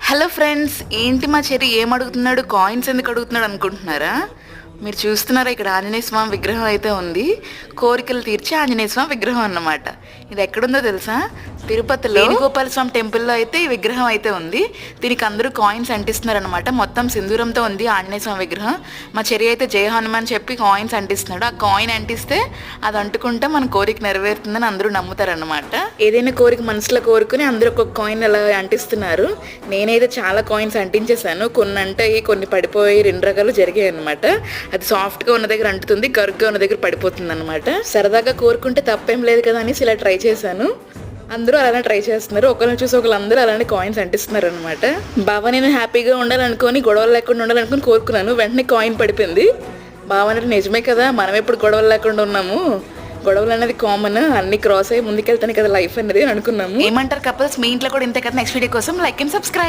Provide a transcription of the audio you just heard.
Hello friends, ఏంటి మా cherry ఏం అడుగుతున్నాడు, కాయిన్స్ ఎందుకు అడుగుతున్నాడు అనుకుంటున్నారా? మీరు చూస్తున్నారా, ఇక్కడ ఆంజనేయ స్వామి విగ్రహం అయితే ఉంది. కోరికలు తీర్చే ఆంజనేయ స్వామి విగ్రహం అన్నమాట. ఇది ఎక్కడుందో తెలుసా? తిరుపతిలో వేణుగోపాల స్వామి టెంపుల్లో అయితే ఈ విగ్రహం అయితే ఉంది. దీనికి అందరూ కాయిన్స్ అంటిస్తున్నారు అనమాట. మొత్తం సింధూరంతో ఉంది ఆంజనేయ స్వామి విగ్రహం. మా చెర్రీ అయితే జయ హనుమాన్ చెప్పి కాయిన్స్ అంటిస్తున్నాడు. ఆ కాయిన్ అంటిస్తే అది అంటుకుంటే మన కోరిక నెరవేరుతుందని అందరూ నమ్ముతారనమాట. ఏదైనా కోరిక మనసులో కోరుకుని అందరూ ఒక్కొక్క కాయిన్ అలా అంటిస్తున్నారు. నేనైతే చాలా కాయిన్స్ అంటించేసాను. కొన్ని అంటాయి, కొన్ని పడిపోయి, 2 రకాలు జరిగాయి అనమాట. అది సాఫ్ట్గా ఉన్న దగ్గర అంటుతుంది, గరుగ్గా ఉన్న దగ్గర పడిపోతుంది అనమాట. సరదాగా కోరుకుంటే తప్పేం లేదు కదా అనేసి ఇలా ట్రై చేశాను. అందరూ అలానే ట్రై చేస్తున్నారు. ఒకరిని చూసి ఒకళ్ళందరూ అలానే కాయిన్స్ అంటిస్తున్నారు అనమాట. బాబా నేను హ్యాపీగా ఉండాలనుకొని, గొడవలు లేకుండా ఉండాలనుకొని కోరుకున్నాను. వెంటనే కాయిన్ పడిపోయింది. బాబా అంటే నిజమే కదా, మనం ఎప్పుడు గొడవలు లేకుండా ఉన్నాము, గొడవలు అనేది కామన్, అన్ని క్రాస్ అయ్యి ముందుకెళ్తానే కదా లైఫ్ అనేది అనుకున్నాము. ఏమంటారు కపుల్స్, మీ ఇంట్లో కూడా ఇంతే కదా? నెక్స్ట్ వీడియో కోసం లైక్ అండ్ సబ్స్క్రైబ్.